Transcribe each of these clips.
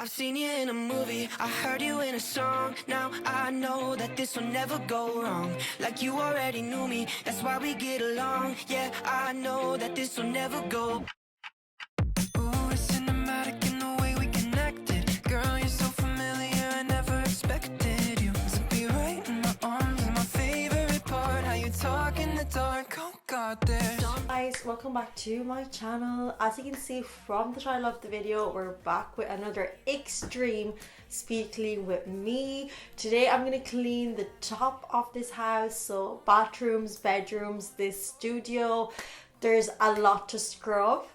I've seen you in a movie, I heard you in a song. Now I know that this will never go wrong. Like you already knew me, that's why we get along. Yeah, I know that this will never go. Ooh, it's cinematic in the way we connected. Girl, you're so familiar, I never expected you to be right in my arms. And my favorite part, how you talk in the dark. Oh God, there's guys, welcome back to my channel. As you can see from the title of the video, we're back with another extreme speed clean with me. Today I'm going to clean the top of this house, so bathrooms, bedrooms, this studio. There's a lot to scrub.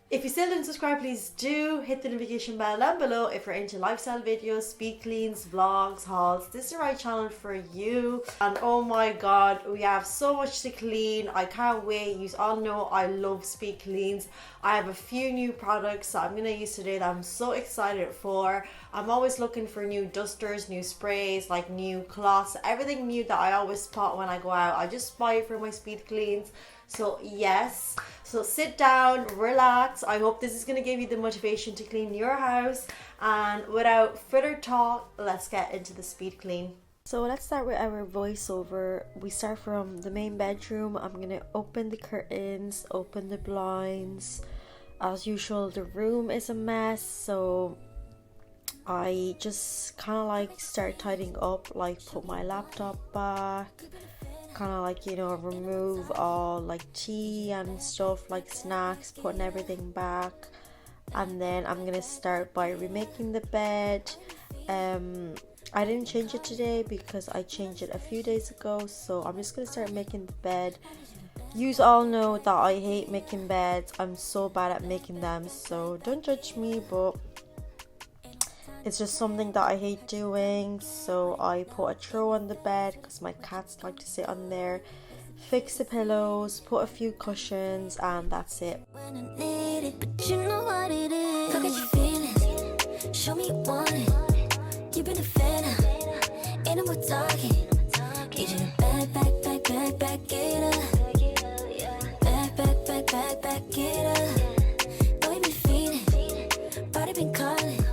If you still didn't subscribe, please do hit the notification bell down below. If you're into lifestyle videos, speed cleans, vlogs, hauls, this is the right channel for you. And oh my god, we have so much to clean. I can't wait. You all know I love speed cleans. I have a few new products that I'm going to use today that I'm so excited for. I'm always looking for new dusters, new sprays, like new cloths, everything new that I always spot when I go out. I just buy it for my speed cleans. So yes, so sit down, relax. I hope this is going to give you the motivation to clean your house. And without further talk, let's get into the speed clean. So let's start with our voiceover. We start from the main bedroom. I'm going to open the curtains, open the blinds. As usual, the room is a mess, so I just kind of like start tidying up, like put my laptop back, kind of like, you know, remove all like tea and stuff, like snacks, putting everything back. And then I'm gonna start by remaking the bed. I didn't change it today because I changed it a few days ago, so I'm just gonna start making the bed. You all know that I hate making beds. I'm so bad at making them, so don't judge me, but it's just something that I hate doing. So I put a throw on the bed because my cats like to sit on there, fix the pillows, put a few cushions, and that's it. When I need it, but you know what it is. Look at your feelings, show me you want it. You've been a fan of, ain't no more talking. Need you to back it up. Back it up. Know you been feeling, body been calling.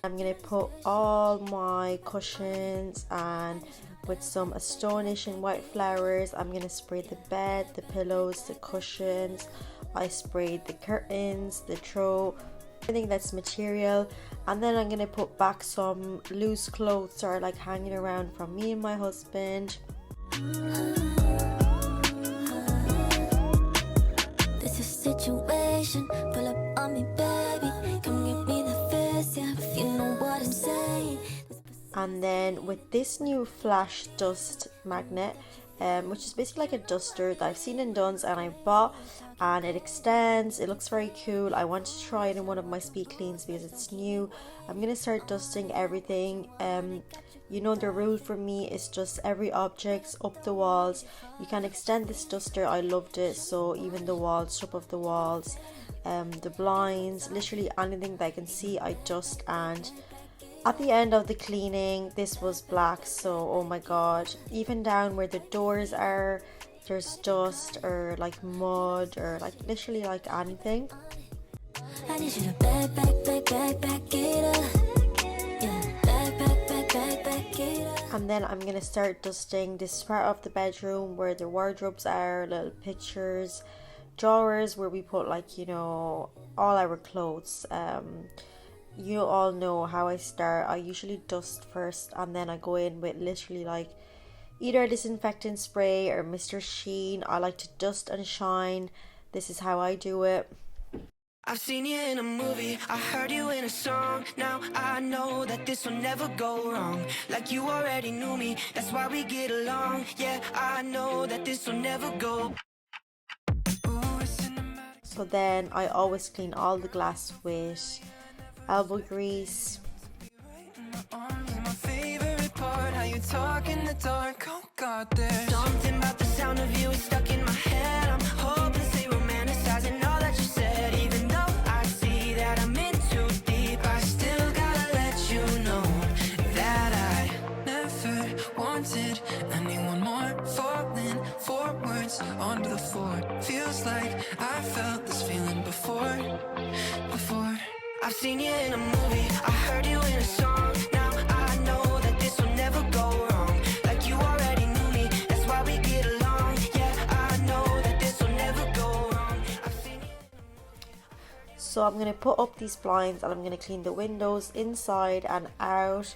I'm gonna put all my cushions, and with some astonishing white flowers, I'm gonna spray the bed, the pillows, the cushions. I sprayed the curtains, the throw, everything that's material. And then I'm gonna put back some loose clothes that are like hanging around from me and my husband. This is situation, pull up on me, baby. Come give me the first, yeah, if you know what I'm saying. And then with this new flash dust magnet, which is basically like a duster that I've seen in Dunnes and I bought, and it extends, it looks very cool. I want to try it in one of my speed cleans because it's new. I'm gonna start dusting everything. You know, the rule for me is just every object up the walls. You can extend this duster. I loved it. So even the walls, top of the walls, the blinds, literally anything that I can see, I dust. And at the end of the cleaning, this was black, so oh my god, even down where the doors are, there's dust or like mud or like literally like anything. I need you to back it up. Yeah, back it up. And then I'm gonna start dusting this part of the bedroom where the wardrobes are, little pictures, drawers where we put, like, you know, all our clothes. You all know how I start. I usually dust first and then I go in with literally like either a disinfectant spray or Mr. Sheen. I like to dust and shine. This is how I do it. I've seen you in a movie, I heard you in a song. Now I know that this will never go wrong. Like you already knew me, that's why we get along. Yeah, I know that this will never go. So then I always clean all the glass with elbow grease. My favorite part, how you talk in the dark. Oh God, there's something about the sound of you is stuck in my head. I'm hopelessly romanticizing all that you said. Even though I see that I'm in too deep, I still gotta let you know that I never wanted anyone more. Falling forwards onto the floor, feels like I felt this feeling before. I've seen you in a movie, I heard you So I'm going to put up these blinds and I'm going to clean the windows inside and out.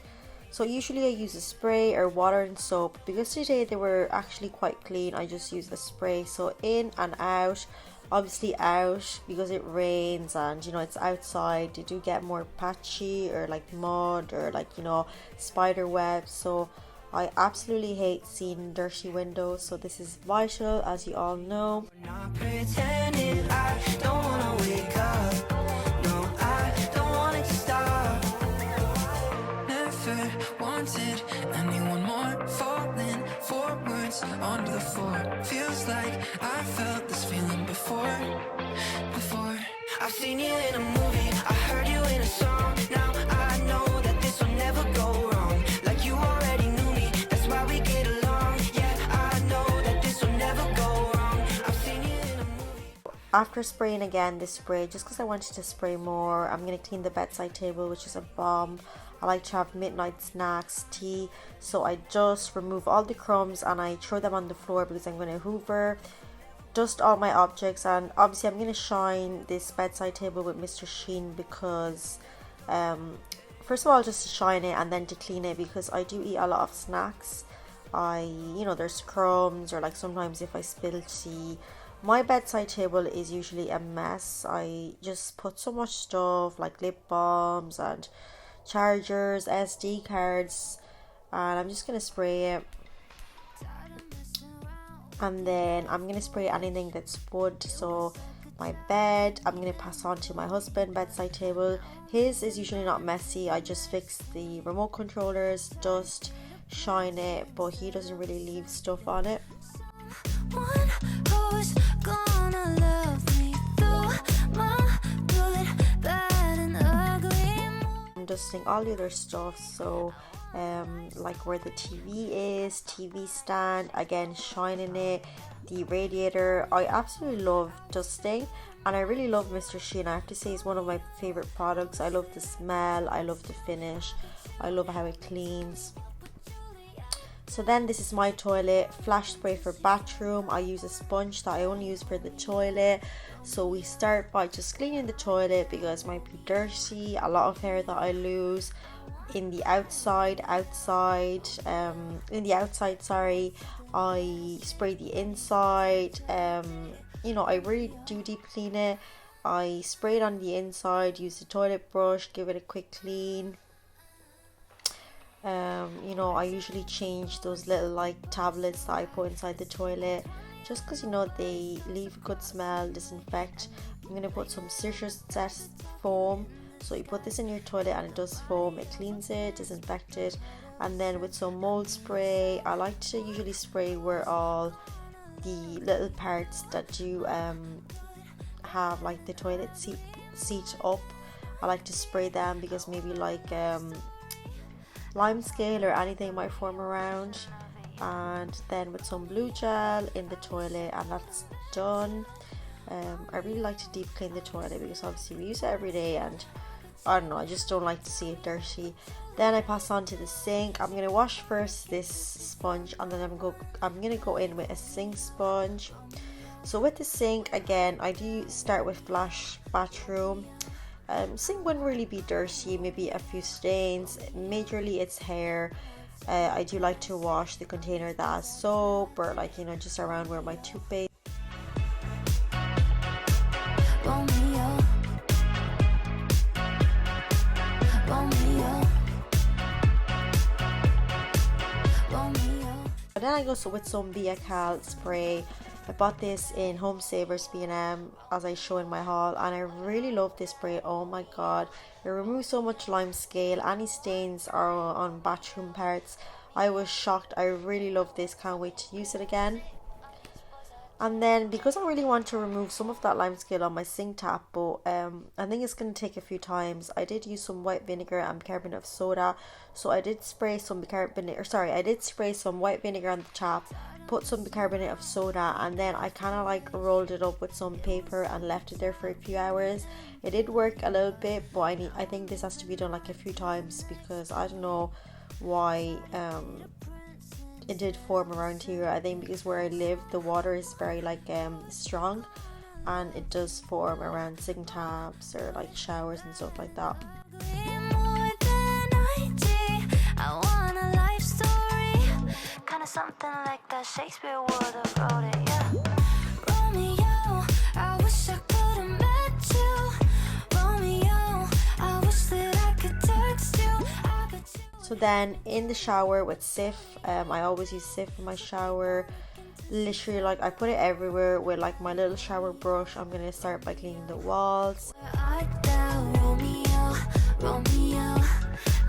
So usually I use a spray or water and soap. Because today they were actually quite clean, I just use the spray. So in and out. Obviously out because it rains and, you know, it's outside. They do get more patchy or like mud or like, you know, spider webs. So I absolutely hate seeing dirty windows, so this is vital, as you all know. Not pretending I don't wanna wake up. No, I don't want it to stop. Never wanted anyone more, falling forwards onto the floor. Feels like I felt this feeling before. I've seen you in a movie, I heard you in a song. Now I know that this will never go wrong. Like you already knew me, that's why we get along. Yeah, I know that this will never go wrong. I've seen you in a movie. After spraying again this spray, just because I wanted to spray more, I'm going to clean the bedside table, which is a bomb. I like to have midnight snacks, tea, so I just remove all the crumbs and I throw them on the floor because I'm going to hoover, dust all my objects. And obviously I'm going to shine this bedside table with Mr. Sheen because first of all just to shine it and then to clean it, because I do eat a lot of snacks. You know, there's crumbs or like sometimes if I spill tea. My bedside table is usually a mess. I just put so much stuff like lip balms and chargers, SD cards, and I'm just going to spray it. And then I'm going to spray anything that's wood. So my bed, I'm going to pass on to my husband. Bedside table, his is usually not messy. I just fix the remote controllers, dust, shine it, but he doesn't really leave stuff on it. One who's gonna love me through my good, bad, and ugly. I'm dusting all the other stuff, so like where the TV is, TV stand, again shining it, the radiator. I absolutely love dusting and I really love Mr. Sheen. I have to say it's one of my favorite products. I love the smell, I love the finish, I love how it cleans. So then this is my toilet, flash spray for bathroom. I use a sponge that I only use for the toilet. So we start by just cleaning the toilet because it might be dirty, a lot of hair that I lose. In the outside, sorry, I spray the inside. You know, I really do deep clean it. I spray it on the inside, use the toilet brush, give it a quick clean. You know, I usually change those little like tablets that I put inside the toilet just because, you know, they leave a good smell, disinfect. I'm going to put some citrus zest foam. So you put this in your toilet and it does foam, it cleans it, disinfects it. And then with some mold spray, I like to usually spray where all the little parts that do have like the toilet seat up. I like to spray them because maybe like lime scale or anything might form around. And then with some blue gel in the toilet, and that's done. I really like to deep clean the toilet because obviously we use it every day and I don't know, I just don't like to see it dirty. Then I pass on to the sink. I'm going to wash first this sponge and then I'm going to go in with a sink sponge. So with the sink, again, I do start with flash bathroom. Sink wouldn't really be dirty, maybe a few stains. Majorly it's hair. I do like to wash the container that has soap or like, you know, just around where my toothpaste. Then I go with some Biacal spray. I bought this in Home Savers B&M as I show in my haul, and I really love this spray. Oh my god, it removes so much lime scale. Any stains are on bathroom parts. I was shocked. I really love this, can't wait to use it again. And then because I really want to remove some of that lime scale on my sink tap, but I think it's going to take a few times. I did use some white vinegar and bicarbonate of soda. So I did spray some white vinegar on the tap, put some bicarbonate of soda, and then I kind of like rolled it up with some paper and left it there for a few hours. It did work a little bit, but I think this has to be done like a few times because I don't know why it did form around here. I think because where I live the water is very like strong, and it does form around sink taps or like showers and stuff like that. Something like that Shakespeare would have wrote it, yeah. Romeo, I wish I could have met you. Romeo, I wish that I could text you. So then in the shower with Sif, I always use Sif in my shower. Literally, like, I put it everywhere with like my little shower brush. I'm gonna start by cleaning the walls. Romeo, Romeo,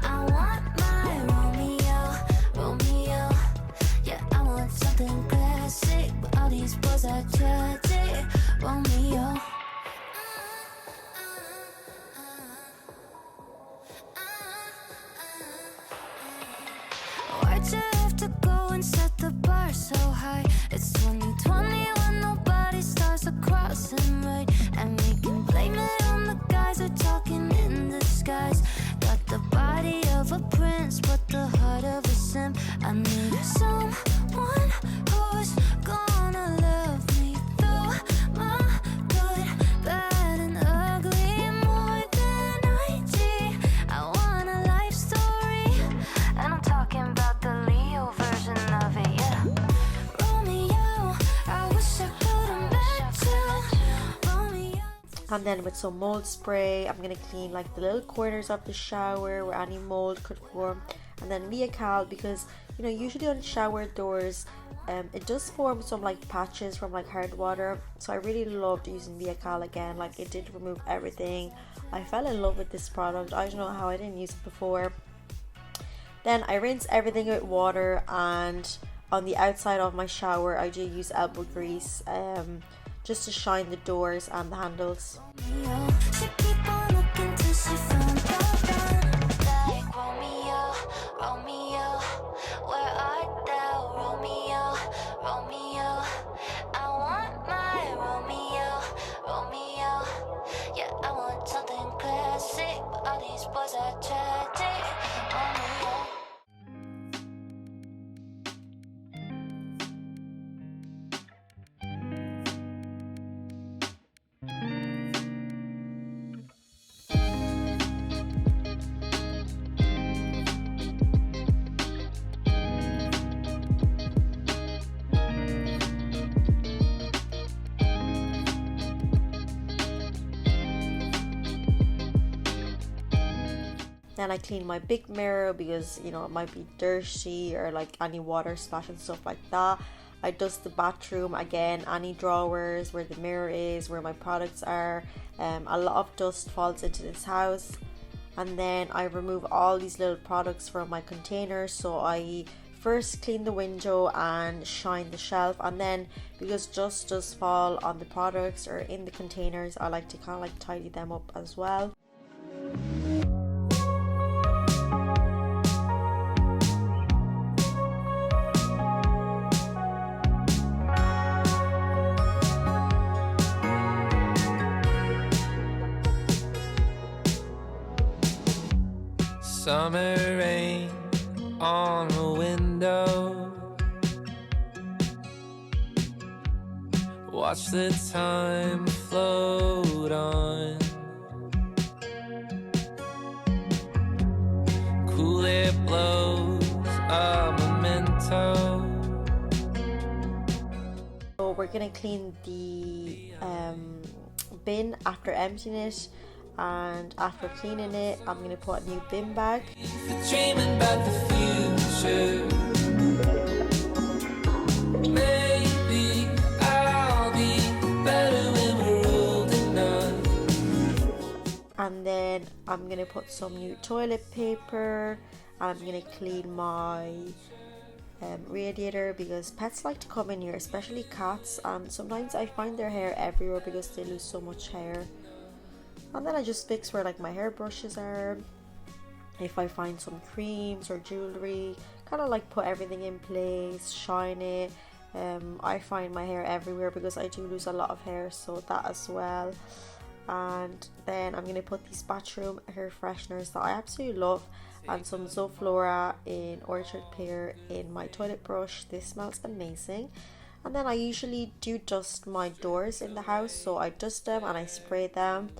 I want my Romeo, Romeo. Yeah, I want something classic, but all these boys are tragic. Romeo. Why'd you have to go and set the bar so high? It's 2020 when nobody starts crossing right, and we can blame it on the guys who are talking in disguise. Got the body of a prince, but the heart of a simp. I need someone who's gonna love me through my good, bad, and ugly. More than IG, I want a life story, and I'm talking about the Leo version of it, yeah. Romeo, I wish I could have met you. Romeo. And then with some mold spray, I'm gonna clean like the little corners of the shower where any mold could form. And then Viacal, because you know, usually on shower doors it does form some like patches from like hard water, so I really loved using Viacal again. Like, it did remove everything. I fell in love with this product. I don't know how I didn't use it before. Then I rinse everything with water, and on the outside of my shower I do use elbow grease just to shine the doors and the handles. She keep on looking till she found the one. Like Romeo, Romeo, where art thou, Romeo, Romeo? I want my Romeo, Romeo. Yeah, I want something classic, but all these boys are tragic. Romeo. Then I clean my big mirror because, you know, it might be dirty or like any water splash and stuff like that. I dust the bathroom again, any drawers where the mirror is, where my products are. A lot of dust falls into this house. And then I remove all these little products from my containers. So I first clean the window and shine the shelf, and then because dust does fall on the products or in the containers, I like to kind of like tidy them up as well. Summer rain on the window. Watch the time float on. Cool air blows a memento. So we're gonna clean the bin after emptying it. And after cleaning it, I'm going to put a new bin bag. Dreaming about the future. Maybe I'll be better when we're old enough. And then I'm going to put some new toilet paper. And I'm going to clean my radiator, because pets like to come in here, especially cats. And sometimes I find their hair everywhere because they lose so much hair. And then I just fix where like my hairbrushes are. If I find some creams or jewelry, kind of like put everything in place, shine it. I find my hair everywhere because I do lose a lot of hair, so that as well. And then I'm going to put these bathroom hair fresheners that I absolutely love, and some Zoflora in Orchard Pear in my toilet brush. This smells amazing. And then I usually do dust my doors in the house, so I dust them and I spray them.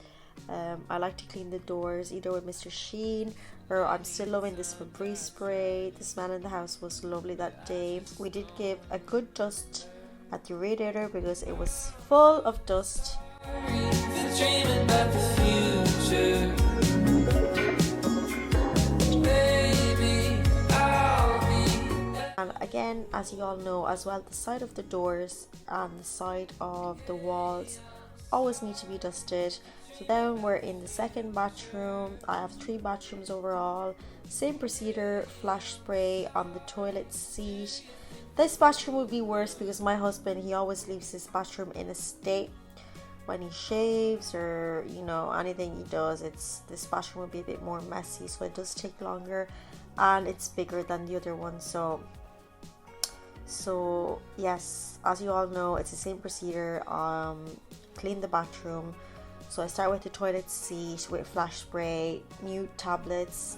I like to clean the doors either with Mr. Sheen, or I'm still loving this Febreze spray. The smell in the house was lovely that day. We did give a good dust at the radiator because it was full of dust. Dreaming about the future. Baby, I'll be. And again, as you all know as well, the side of the doors and the side of the walls always need to be dusted. So then we're in the second bathroom. I have 3 bathrooms overall. Same procedure, flash spray on the toilet seat. This bathroom would be worse because my husband, he always leaves this bathroom in a state when he shaves, or you know, anything he does. This bathroom will be a bit more messy, so it does take longer, and it's bigger than the other one. So yes, as you all know, it's the same procedure. Clean the bathroom. So I start with the toilet seat with flash spray, new tablets,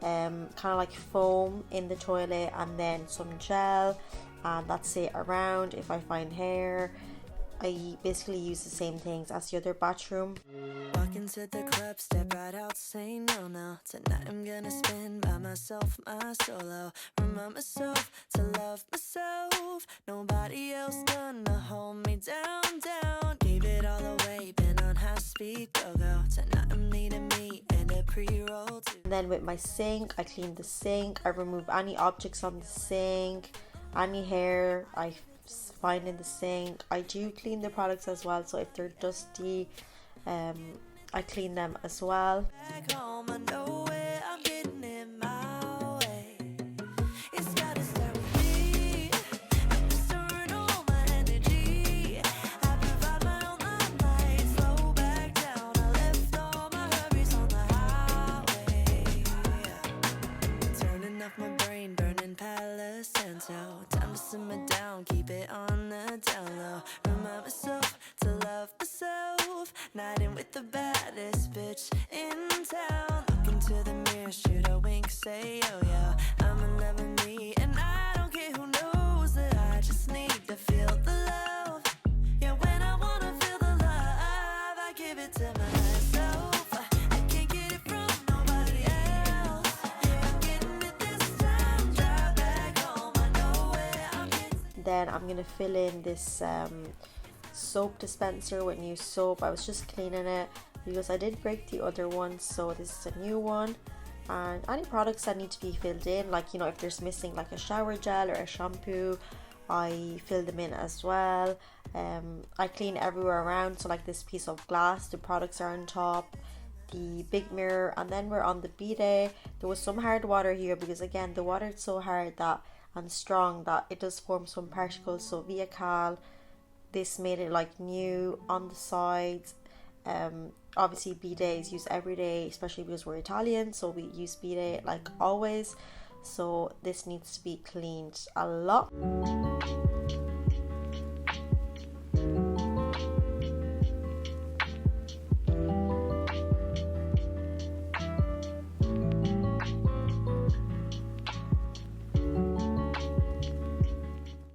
kind of like foam in the toilet, and then some gel, and that's it around. If I find hair, I basically use the same things as the other bathroom. Walk into the club, step right out, say no, no. Tonight I'm gonna spend by myself, my solo. Remind myself to love myself. Nobody else gonna hold me down, down. Gave it all away, been on high speed, go, go. Tonight I'm needing me and a pre-roll too. And then with my sink, I clean the sink. I remove any objects on the sink, any hair I find in the sink. I do clean the products as well, so if they're dusty, I clean them as well. Back home, I know where I'm getting in my way. It's gotta start with me. I'm restoring all my energy. I provide my own limelight. Slow back down. I left all my hurries on the highway. Turning off my brain, burning Palo Santo. Time to simmer down, keep it on the down low. Remind myself to love myself. Night in with the baddest bitch in town. Look into the mirror, shoot a wink, say oh yeah. I'm in love with me, and I don't care who knows that. I just need to feel the love. Yeah, when I wanna feel the love, I give it to myself. I can't get it from nobody else. I'm getting it this time. Drive back home, I know where I'm getting. Then I'm gonna fill in this soap dispenser with new soap. I was just cleaning it because I did break the other one, so this is a new one. And any products that need to be filled in, like, you know, if there's missing like a shower gel or a shampoo, I fill them in as well. I clean everywhere around, so like this piece of glass, the products are on top, the big mirror. And then we're on the bidet. There was some hard water here because again, the water is so hard that and strong that it does form some particles. So via cal, this made it like new on the sides. Obviously bidet is used every day, especially because we're Italian, so we use bidet like always. So this needs to be cleaned a lot.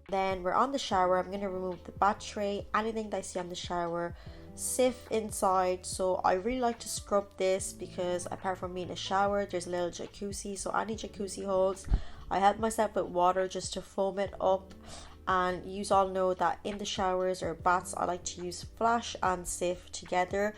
Then we're on the shower. I'm going to remove the bath tray, anything that I see on the shower, sieve inside. So I really like to scrub this because apart from being a shower, there's a little jacuzzi, so any jacuzzi holes, I help myself with water just to foam it up. And you all know that in the showers or baths, I like to use flash and sieve together.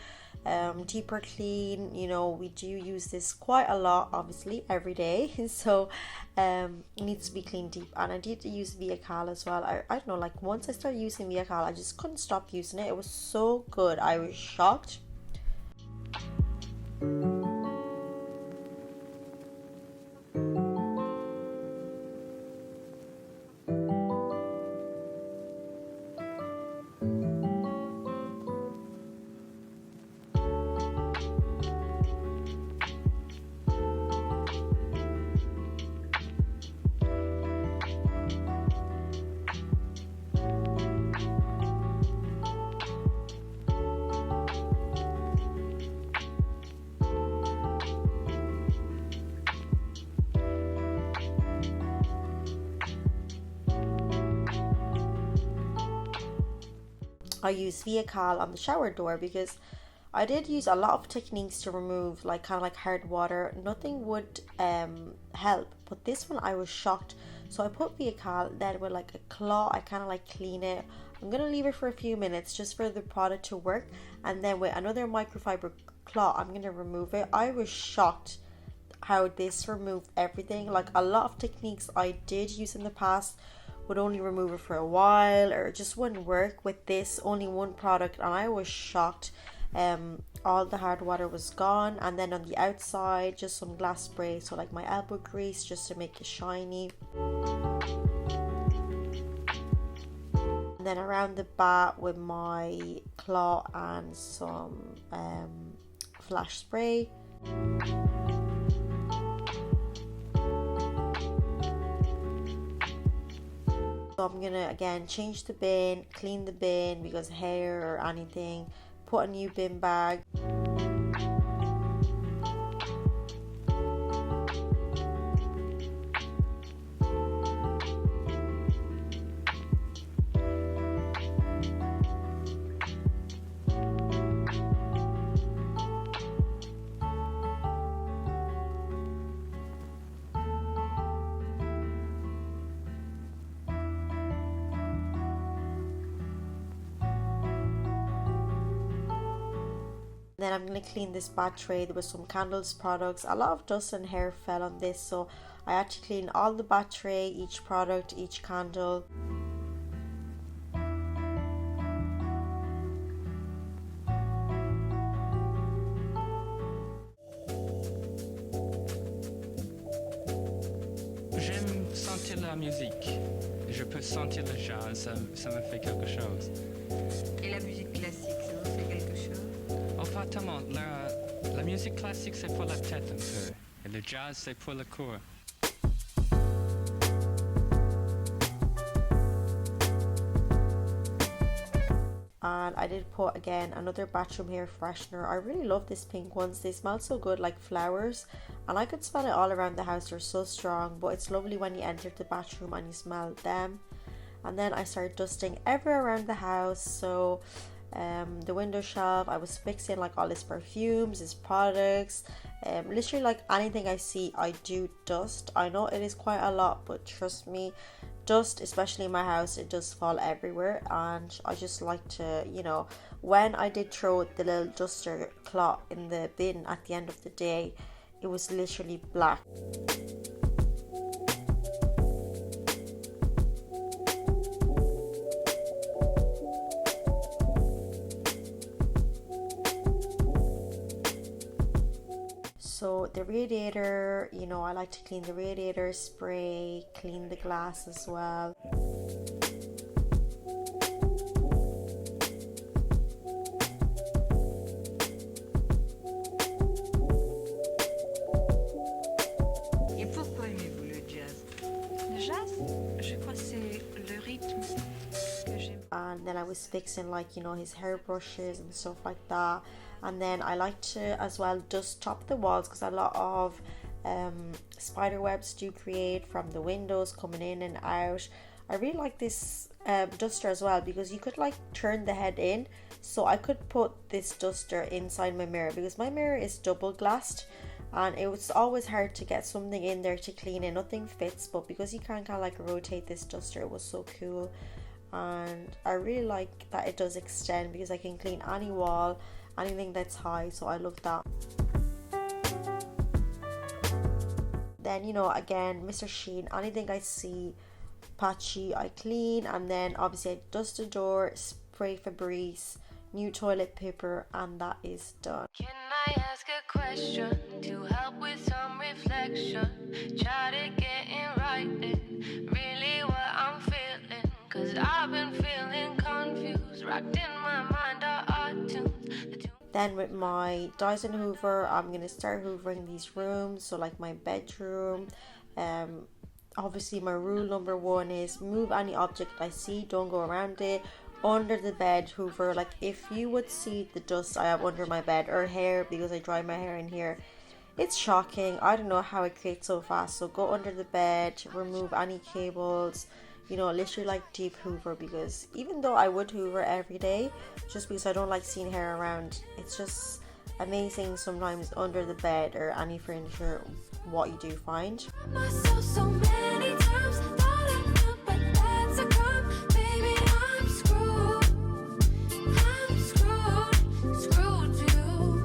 Deeper clean, you know, we do use this quite a lot, obviously every day, so it needs to be cleaned deep. And I did use via cal as well. I don't know, like once I started using via cal, I just couldn't stop using it. It was so good, I was shocked. I use Viacal on the shower door because I did use a lot of techniques to remove like kind of like hard water. Nothing would help, but this one I was shocked. So I put Viacal, then with like a claw I kind of like clean it. I'm gonna leave it for a few minutes just for the product to work, and then with another microfiber claw I'm gonna remove it. I was shocked how this removed everything. Like a lot of techniques I did use in the past would only remove it for a while or it just wouldn't work. With this, only one product, and I was shocked. All the hard water was gone, and then on the outside just some glass spray, so like my elbow grease, just to make it shiny. And then around the back with my claw and some flash spray. So I'm gonna again change the bin, clean the bin because hair or anything, put a new bin bag. Then I'm going to clean this bad tray. There was some candles products. A lot of dust and hair fell on this, so I had to clean all the bad tray, each product, each candle. J'aime sentir la musique. Je peux sentir le jazz, ça me fait quelque chose. Et la musique classique, ça vous fait quelque chose? Oh, pas tellement. La musique classique, c'est pour la tête un peu. Et le jazz, c'est pour le corps. And I did put again another bathroom hair freshener. I really love this pink ones. They smell so good, like flowers, and I could smell it all around the house. They're so strong, but it's lovely when you enter the bathroom and you smell them. And then I started dusting everywhere around the house. So the window shelf, I was fixing like all his perfumes, his products, literally like anything I see I do dust. I know it is quite a lot, but trust me, dust, especially in my house, it does fall everywhere, and I just like to, you know, when I did throw the little duster cloth in the bin at the end of the day, it was literally black. So the radiator, you know, I like to clean the radiator, spray, clean the glass as well. Et pourquoi aimez-vous le jazz? Le jazz, je crois que c'est le rythme que j'aime. And then I was fixing like, you know, his hair brushes and stuff like that. And then I like to as well just top the walls, because a lot of spider webs do create from the windows coming in and out. I really like this duster as well, because you could like turn the head in, so I could put this duster inside my mirror, because my mirror is double glassed and it was always hard to get something in there to clean it. Nothing fits, but because you can kind of like rotate this duster, it was so cool. And I really like that it does extend, because I can clean any wall, anything that's high, so I love that. Then, you know, again, Mr. Sheen, anything I see patchy I clean, and then obviously I dust the door, spray Febreze, new toilet paper, and that is done. Can I ask a question to help with some reflection? Try to get in writing really what I'm feeling, 'cause I've been feeling confused, rocked in my mind are odd tunes. Then with my Dyson Hoover, I'm going to start hoovering these rooms, so like my bedroom. Obviously my rule number one is move any object I see, don't go around it. Under the bed hoover, like if you would see the dust I have under my bed, or hair, because I dry my hair in here, it's shocking. I don't know how it creates so fast. So go under the bed, remove any cables, you know, literally like deep hoover, because even though I would hoover every day, just because I don't like seeing hair around, it's just amazing sometimes under the bed or any furniture what you do find. Myself so many times, thought I knew, but that's a crime. Baby, I'm screwed. Screwed you.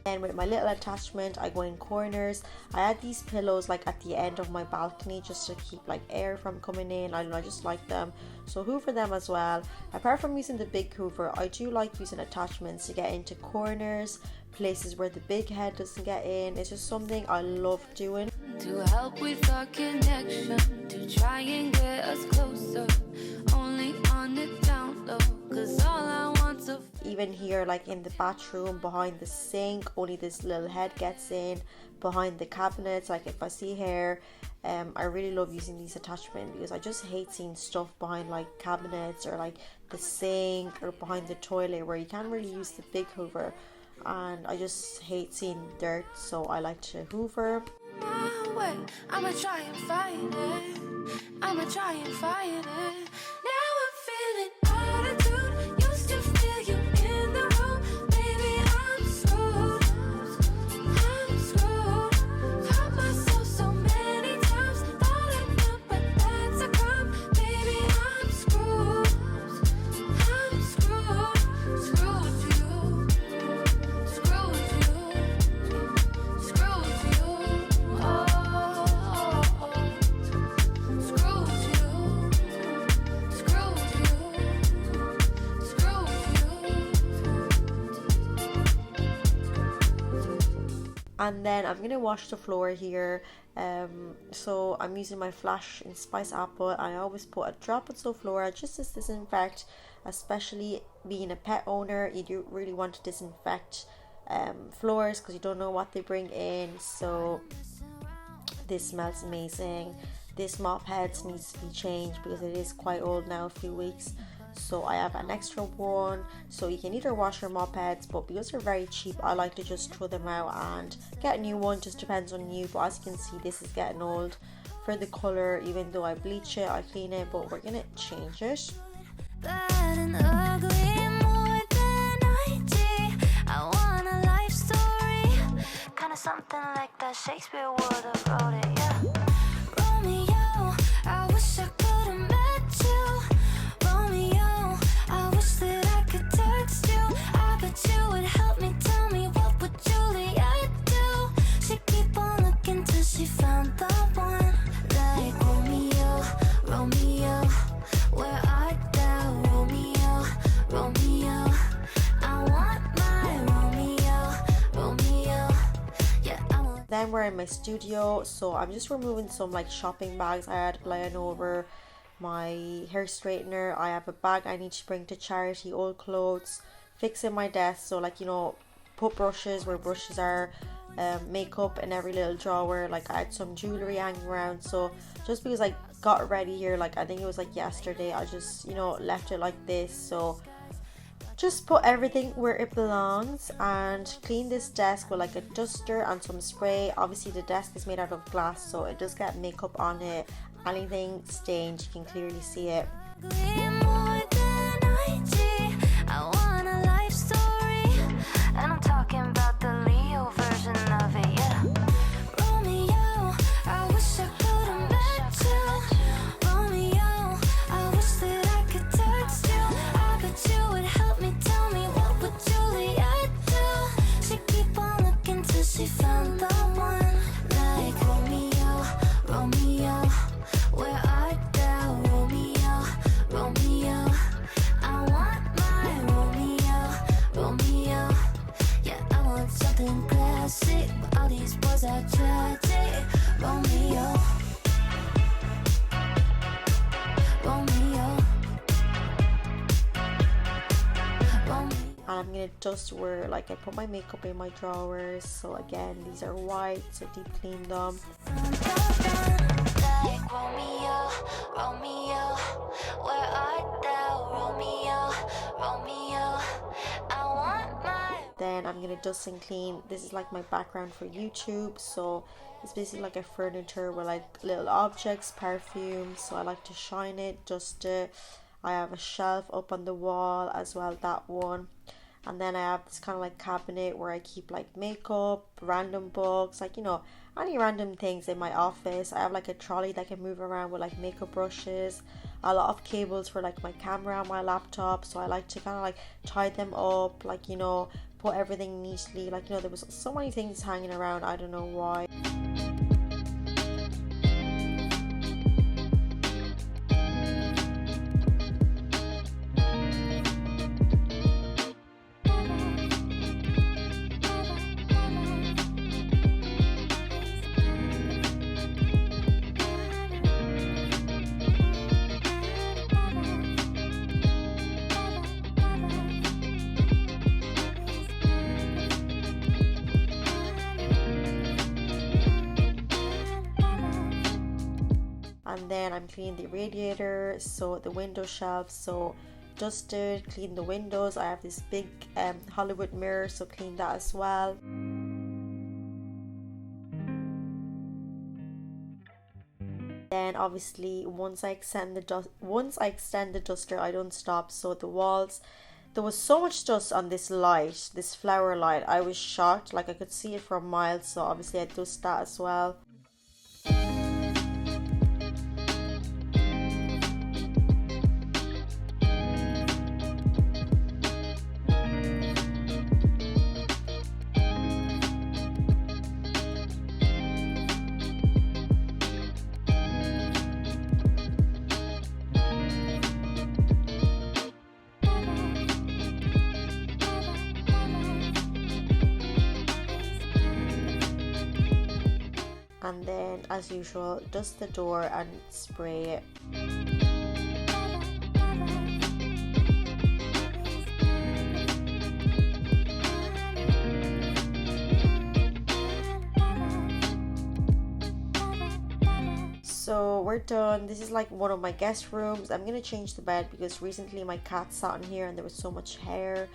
And with my little attachment, I go in corners. I add these pillows like at the end of my balcony just to keep like air from coming in. I don't know, I just like them, so hoover them as well. Apart from using the big hoover, I do like using attachments to get into corners, places where the big head doesn't get in. It's just something I love doing. To help with our connection, to try and get us closer, only on the down low, 'cause all I want's a Even here, like in the bathroom, behind the sink, only this little head gets in. Behind the cabinets, like if I see hair, I really love using these attachments, because I just hate seeing stuff behind like cabinets or like the sink or behind the toilet where you can't really use the big hoover, and I just hate seeing dirt, so I like to hoover. my way. I'ma try and fight it. I'ma try and fight it. Now I'm feeling attitude. Used to feel you in the room. Baby, I'm screwed. Caught myself so many times. Thought I knew, but that's a crime. Baby, I'm screwed. Screwed you. Screwed you. Screwed you. And then I'm gonna wash the floor here. So I'm using my Flash in Spice Apple. I always put a drop of Flora just to disinfect, especially being a pet owner. You do really want to disinfect floors because you don't know what they bring in. So this smells amazing. This mop head needs to be changed because it is quite old now, a few weeks. So I have an extra one, so you can either wash your mop heads, but because they're very cheap, I like to just throw them out and get a new one. Just depends on you, but as you can see, this is getting old. For the color, even though I bleach it, I clean it, but we're gonna change it. Bad and ugly, more than 90. I want a life story, kinda something like that Shakespeare would have wrote it, yeah. Romeo, I wish I could have met you. Romeo, I wish that I could text you. I bet you would help me. Tell me, what would Juliet do? She keep on looking till she found the one. Like Romeo, Romeo, where art thou? Romeo, Romeo, I want my Romeo, Romeo, yeah, I want. Then we're in my studio, so I'm just removing some like shopping bags I had lying over my hair straightener. I have a bag I need to bring to charity, old clothes, fixing my desk, so like, you know, put brushes where brushes are, makeup in every little drawer. Like I had some jewelry hanging around, so just because I got ready here, like I think it was like yesterday, I just, you know, left it like this. So just put everything where it belongs and clean this desk with like a duster and some spray. Obviously the desk is made out of glass, so it does get makeup on it. Anything stained, you can clearly see it. More than 90. I want a life story, and I'm talking about the Leo version of it, yeah. Romeo, I wish I could have met you. Romeo, I wish that I could text you. I bet you would help me. Tell me, what would Juliet do? She keep on looking till she found the one. Like Romeo, Romeo, where art thou? Romeo, Romeo, I want my Romeo, Romeo, yeah, I want something classic, but all these boys are tragic. Romeo, Romeo, Romeo. And I'm gonna dust where like I put my makeup in my drawers. So again, these are white, so deep clean them. Like Romeo, Romeo, where art thou? Romeo, Romeo, I want my. Then I'm gonna dust and clean. This is like my background for YouTube, so it's basically like a furniture with like little objects, perfumes. So I like to shine it, dust it. I have a shelf up on the wall as well, that one. And then I have this kind of like cabinet where I keep like makeup, random books, like, you know, any random things in my office. I have like a trolley that I can move around with like makeup brushes, a lot of cables for like my camera and my laptop. So I like to kind of like tie them up, like, you know, put everything neatly. Like, you know, there was so many things hanging around, I don't know why. And then I'm cleaning the radiator, so the window shelves, so dusted, clean the windows. I have this big Hollywood mirror, so clean that as well. Then obviously once I extend the duster, I don't stop. So the walls, there was so much dust on this light, this flower light. I was shocked, like I could see it for miles, so obviously I dust that as well. And then as usual, dust the door and spray it. So we're done. This is like one of my guest rooms. I'm gonna change the bed because recently my cat sat in here and there was so much hair.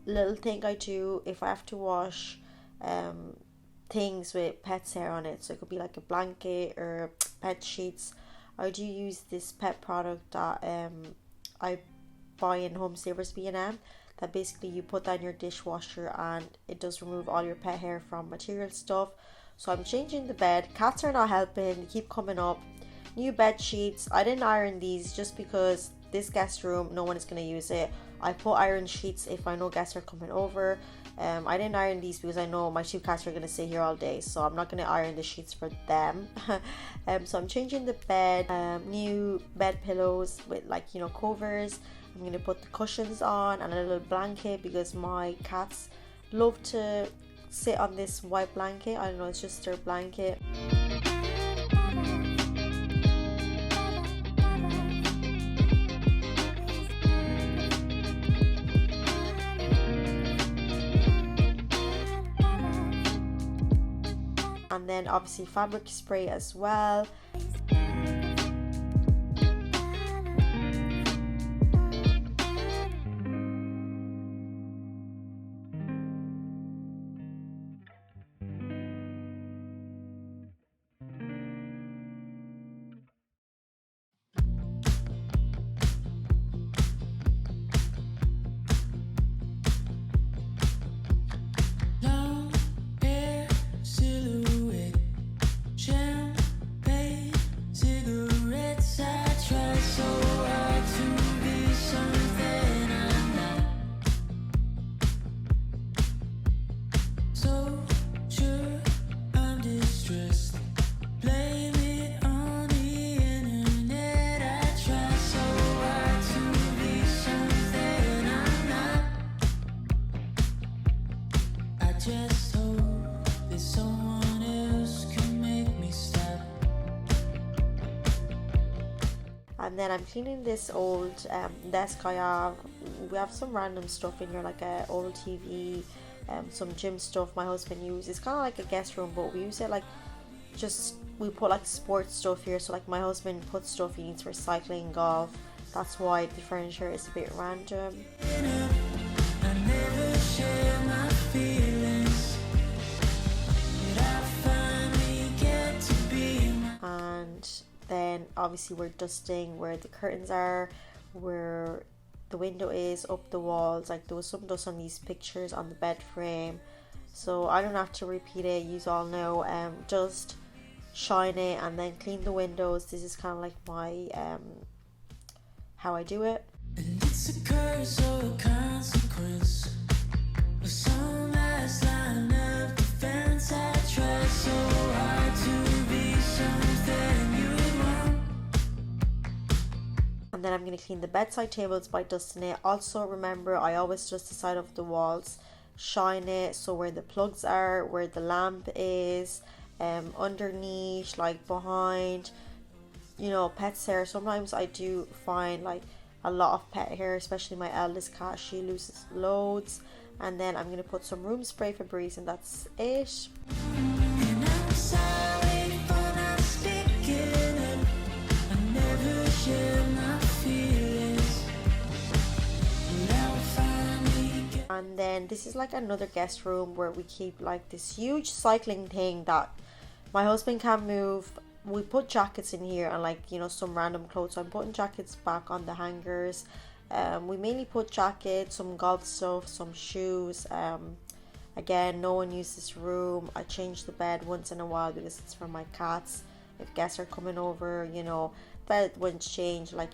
Little thing I do if I have to wash things with pet's hair on it, so it could be like a blanket or pet sheets, I do use this pet product that I buy in Home Savers B&M, that basically you put that in your dishwasher and it does remove all your pet hair from material stuff. So I'm changing the bed. Cats are not helping, they keep coming up. New bed sheets. I didn't iron these just because this guest room no one is going to use it. I put iron sheets if I know guests are coming over. I didn't iron these because I know my two cats are going to stay here all day, so I'm not going to iron the sheets for them. So I'm changing the bed, new bed pillows with like, you know, covers. I'm going to put the cushions on and a little blanket because my cats love to sit on this white blanket. I don't know, it's just their blanket. And then obviously fabric spray as well. And then I'm cleaning this old desk I have. We have some random stuff in here, like a old TV, some gym stuff my husband uses. It's kind of like a guest room, but we use it like we put like sports stuff here. So like my husband puts stuff he needs for cycling, golf. That's why the furniture is a bit random. share my feelings, but I finally get to be And then obviously we're dusting where the curtains are, where the window is, up the walls. Like there was some dust on these pictures on the bed frame, so I don't have to repeat it, you all know. Just shine it and then clean the windows. This is kind of like my how I do it. And it's a curse or a consequence of some last line of defense. I try so hard to be something you want. And then I'm going to clean the bedside tables by dusting it. Also remember, I always dust the side of the walls, shine it, so where the plugs are, where the lamp is, underneath, like behind, you know, pet's hair. Sometimes I do find like a lot of pet hair, especially my eldest cat, she loses loads. And then I'm going to put some room spray for Breeze, and that's it. And I'm sorry for not speaking up. I never share my feelings, but I'll finally get. And then this is like another guest room where we keep like this huge cycling thing that my husband can't move. We put jackets in here and like, you know, some random clothes. So I'm putting jackets back on the hangers. We mainly put jackets, some golf stuff, some shoes. Again, no one uses this room. I change the bed once in a while because it's for my cats. If guests are coming over, you know, bed wouldn't change like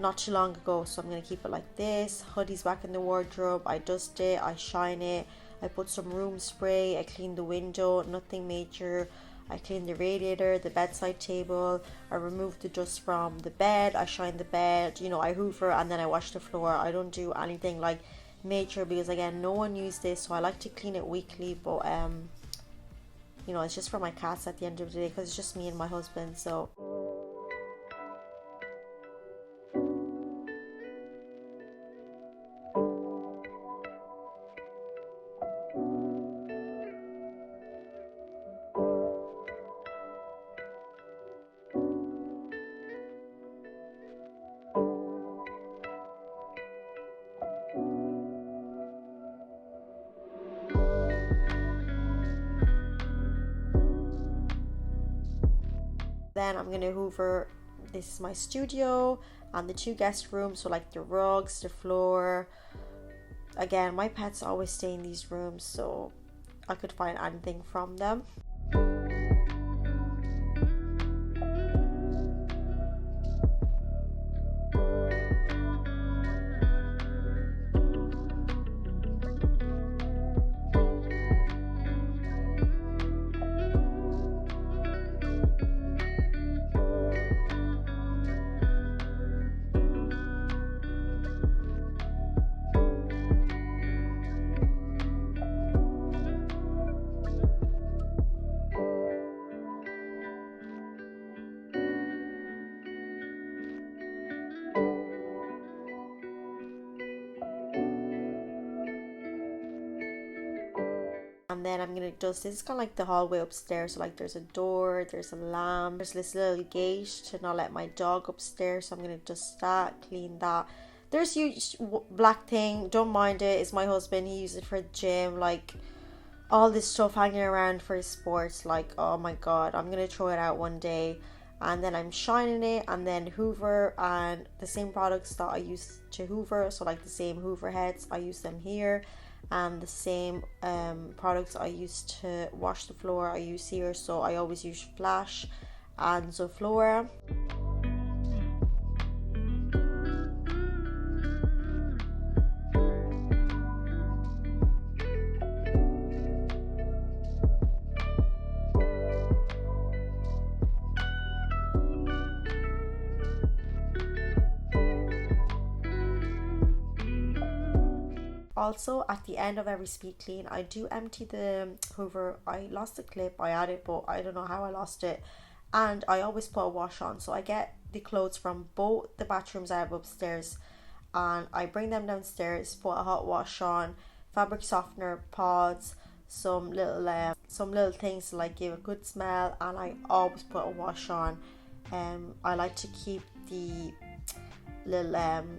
not too long ago. So I'm going to keep it like this. Hoodie's back in the wardrobe. I dust it, I shine it, I put some room spray, I clean the window, nothing major. I clean the radiator, the bedside table, I remove the dust from the bed, I shine the bed, you know, I hoover, and then I wash the floor. I don't do anything like major because again, no one used this, so I like to clean it weekly. But you know, it's just for my cats at the end of the day because it's just me and my husband. So then I'm gonna hoover. This is my studio and the two guest rooms, so like the rugs, the floor. Again, my pets always stay in these rooms, so I could find anything from them. And then I'm gonna dust. This is kind of like the hallway upstairs, so like there's a door, there's a lamp, there's this little gate to not let my dog upstairs, so I'm gonna dust that, clean that. There's huge black thing, don't mind it, it's my husband, he uses it for the gym. Like all this stuff hanging around for his sports, like oh my god, I'm gonna throw it out one day. And then I'm shining it and then hoover, and the same products that I use to hoover, so like the same hoover heads, I use them here, and the same products I use to wash the floor I use here. So I always use Flash and Zoflora. Also, at the end of every speed clean, I do empty the hoover. I lost the clip, I had it, but I don't know how I lost it. And I always put a wash on, so I get the clothes from both the bathrooms I have upstairs and I bring them downstairs, put a hot wash on, fabric softener pods, some little things to like give a good smell, and I always put a wash on. I like to keep the little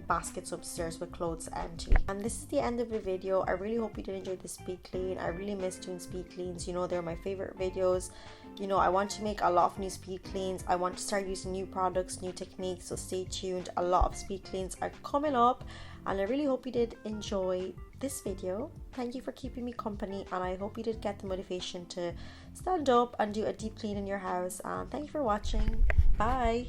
baskets upstairs with clothes empty. And this is the end of the video. I really hope you did enjoy the speed clean. I really miss doing speed cleans. You know, they're my favorite videos. You know, I want to make a lot of new speed cleans. I want to start using new products, new techniques, so stay tuned. A lot of speed cleans are coming up, and I really hope you did enjoy this video. Thank you for keeping me company, and I hope you did get the motivation to stand up and do a deep clean in your house. And thank you for watching. Bye.